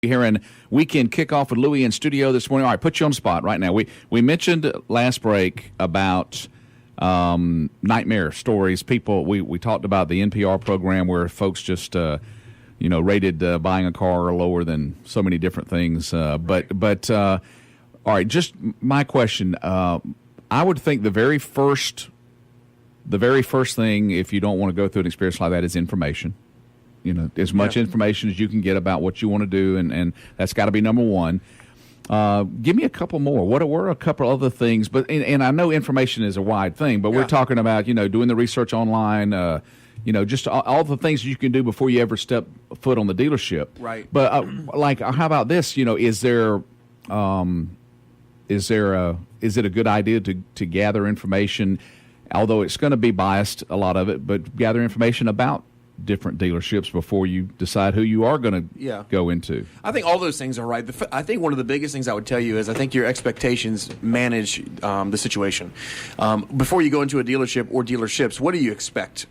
Herron weekend kickoff with Louie in studio this morning. All right, put you on the spot right now. We mentioned last break about nightmare stories. People, we talked about the NPR program where folks just rated buying a car lower than so many different things. But all right, just my question. I would think the very first thing, if you don't want to go through an experience like that, is information. As much information as you can get about what you want to do, and that's got to be number one. Give me a couple more. What were a couple other things? But and I know information is a wide thing, but we're talking about doing the research online. Just all the things you can do before you ever step foot on the dealership. Right. But how about this? Is it a good idea to gather information, although it's going to be biased, a lot of it, but gather information about different dealerships before you decide who you are going to go into? I think all those things are right. I think one of the biggest things I would tell you is I think your expectations manage the situation. Before you go into a dealership or dealerships, what do you expect?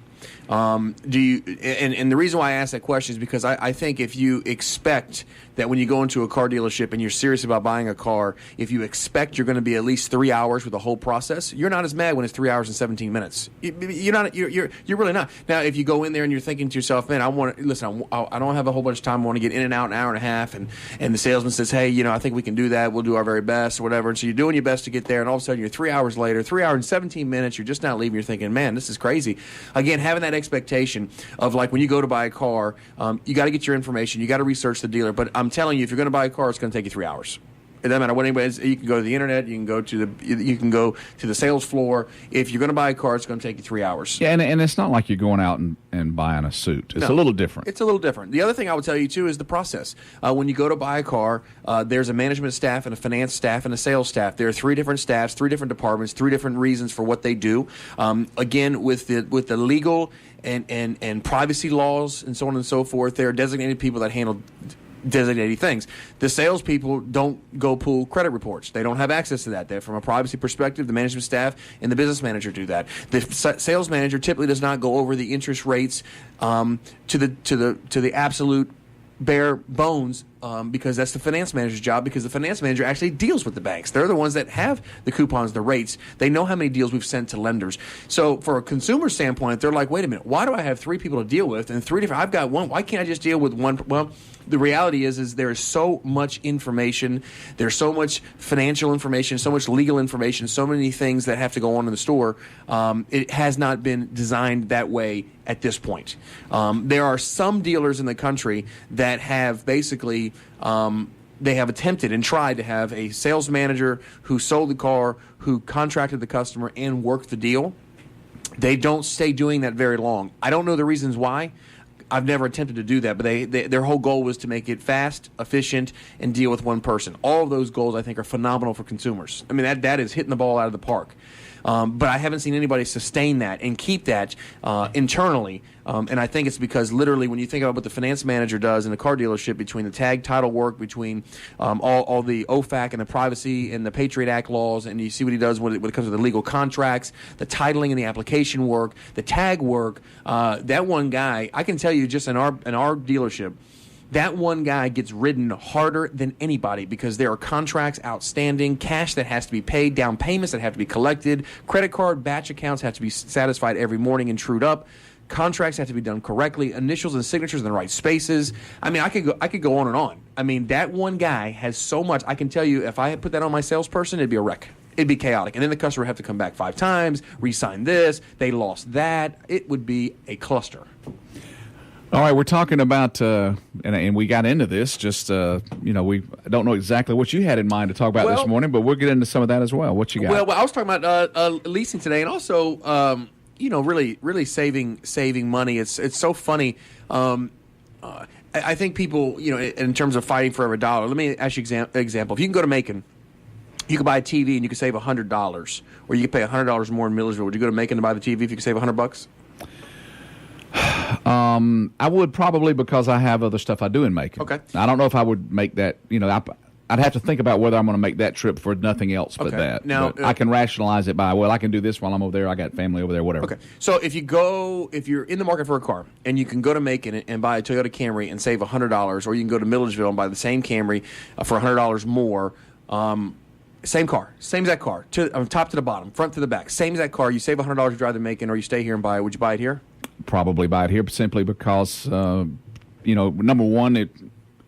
And the reason why I ask that question is because I think if you expect that when you go into a car dealership and you're serious about buying a car, if you expect you're going to be at least 3 hours with the whole process, you're not as mad when it's 3 hours and 17 minutes. You're not. You're really not. Now, if you go in there and you're thinking to yourself, man, I don't have a whole bunch of time. I want to get in and out an hour and a half, and the salesman says, hey, I think we can do that. We'll do our very best or whatever. And so you're doing your best to get there, and all of a sudden you're 3 hours later, 3 hours and 17 minutes. You're just not leaving. You're thinking, man, this is crazy. Again, having that expectation of like when you go to buy a car, you got to get your information. You got to research the dealer. But I'm telling you, if you're going to buy a car, it's going to take you 3 hours. It doesn't matter what anybody is. You can go to the internet. You can go to the sales floor. If you're going to buy a car, it's going to take you 3 hours. Yeah, and it's not like you're going out and buying a suit. It's a little different. It's a little different. The other thing I would tell you, too, is the process. When you go to buy a car, there's a management staff and a finance staff and a sales staff. There are 3 different staffs, 3 different departments, 3 different reasons for what they do. Again, with the legal and privacy laws and so on and so forth, there are designated people that handle designated things. The salespeople don't go pull credit reports. They don't have access to that. They're, from a privacy perspective, the management staff and the business manager do that. The sales manager typically does not go over the interest rates to the absolute bare bones because that's the finance manager's job, because the finance manager actually deals with the banks. They're the ones that have the coupons, the rates. They know how many deals we've sent to lenders. So for a consumer standpoint, they're like, wait a minute, why do I have 3 people to deal with and 3 different? I've got one. Why can't I just deal with one? Well, the reality is there is so much information. There's so much financial information, so much legal information, so many things that have to go on in the store. It has not been designed that way at this point. There are some dealers in the country that have basically they have attempted and tried to have a sales manager who sold the car, who contracted the customer, and worked the deal. They don't stay doing that very long. I don't know the reasons why. I've never attempted to do that, but their whole goal was to make it fast, efficient, and deal with one person. All of those goals, I think, are phenomenal for consumers. I mean, that is hitting the ball out of the park. But I haven't seen anybody sustain that and keep that internally. And I think it's because literally when you think about what the finance manager does in a car dealership, between the tag title work, between all the OFAC and the privacy and the Patriot Act laws, and you see what he does when it comes to the legal contracts, the titling and the application work, the tag work, that one guy, I can tell you just in our dealership, that one guy gets ridden harder than anybody because there are contracts outstanding, cash that has to be paid, down payments that have to be collected, credit card batch accounts have to be satisfied every morning and trued up, contracts have to be done correctly, initials and signatures in the right spaces. I mean, I could go on and on. I mean, that one guy has so much. I can tell you, if I had put that on my salesperson, it'd be a wreck. It'd be chaotic. And then the customer would have to come back 5 times, re-sign this, they lost that. It would be a cluster. All right, we're talking about, and we got into this, just, we don't know exactly what you had in mind to talk about this morning, but we'll get into some of that as well. What you got? Well, I was talking about leasing today, and also, really saving money. It's so funny. I think people, in terms of fighting for every dollar, let me ask you an example. If you can go to Macon, you could buy a TV and you could save $100, or you could pay $100 more in Millersville. Would you go to Macon to buy the TV if you could save $100? I would probably, because I have other stuff I do in Macon. Okay. I don't know if I would make that, I'd have to think about whether I'm going to make that trip for nothing else but that. Now, but I can rationalize it by, well, I can do this while I'm over there. I got family over there, whatever. Okay. So if you're in the market for a car and you can go to Macon and buy a Toyota Camry and save $100, or you can go to Milledgeville and buy the same Camry for $100 more, same car, same exact car, top to the bottom, front to the back, same exact car. You save $100, you drive to Macon, or you stay here and buy it. Would you buy it here? Probably buy it here, simply because, number one,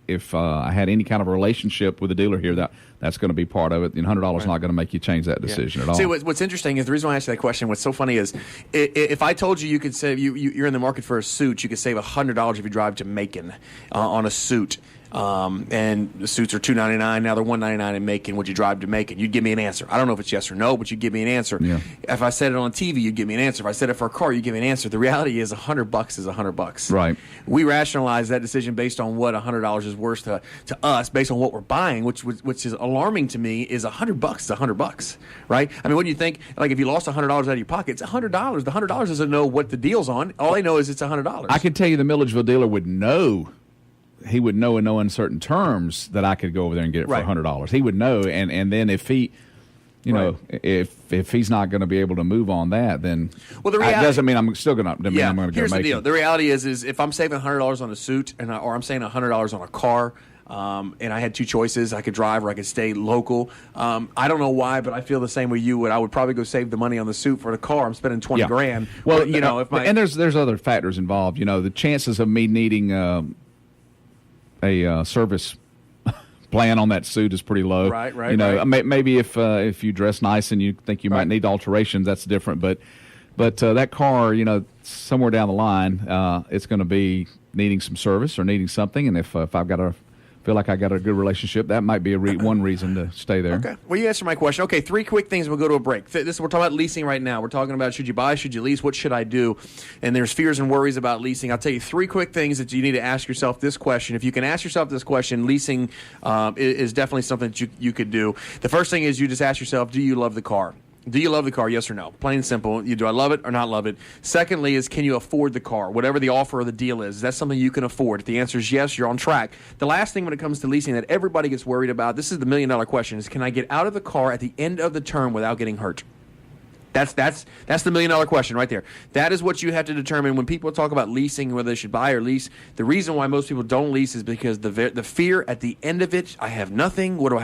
if I had any kind of a relationship with a dealer here, that's going to be part of it. $100 is not going to make you change that decision at all. See, what's interesting is the reason why I asked that question. What's so funny is if I told you could save you're in the market for a suit, you could save $100 if you drive to Macon on a suit. And the suits are $299 now; they're $199 in Macon. Would you drive to Macon? You'd give me an answer. I don't know if it's yes or no, but you'd give me an answer. Yeah. If I said it on TV, you'd give me an answer. If I said it for a car, you'd give me an answer. The reality is, $100 is $100. Right. We rationalize that decision based on what $100 is worth to us, based on what we're buying, which is alarming to me. Is $100 is $100, right? I mean, what do you think? Like, if you lost $100 out of your pocket, it's $100. The $100 doesn't know what the deal's on. All they know is it's $100. I can tell you, the Milledgeville dealer would know. He would know in no uncertain terms that I could go over there and get it for $100. He would know, and then if he, if he's not going to be able to move on that, then that doesn't mean I'm still going to. I'm going to here's go the make deal. The reality is if I'm saving $100 on a suit, or I'm saving $100 on a car, and I had two choices, I could drive or I could stay local. I don't know why, but I feel the same way you would. I would probably go save the money on the suit for the car. I'm spending $20 grand. Well, but, and there's other factors involved. The chances of me needing a service plan on that suit is pretty low. Right. Maybe if you dress nice and you think you might need alterations, that's different. But that car, somewhere down the line, it's going to be needing some service or needing something. And if I've got feel like I got a good relationship, that might be one reason to stay there. Okay. Well, you answered my question. Okay, 3 quick things. We'll go to a break. We're talking about leasing right now. We're talking about should you buy, should you lease, what should I do? And there's fears and worries about leasing. I'll tell you 3 quick things that you need to ask yourself this question. If you can ask yourself this question, leasing is definitely something that you could do. The first thing is you just ask yourself, do you love the car? Do you love the car? Yes or no? Plain and simple. Do I love it or not love it? Secondly is, can you afford the car? Whatever the offer or the deal is that something you can afford? If the answer is yes, you're on track. The last thing when it comes to leasing that everybody gets worried about, this is the $1 million question, is can I get out of the car at the end of the term without getting hurt? That's the $1 million question right there. That is what you have to determine when people talk about leasing, whether they should buy or lease. The reason why most people don't lease is because the fear at the end of it, I have nothing. What do I have?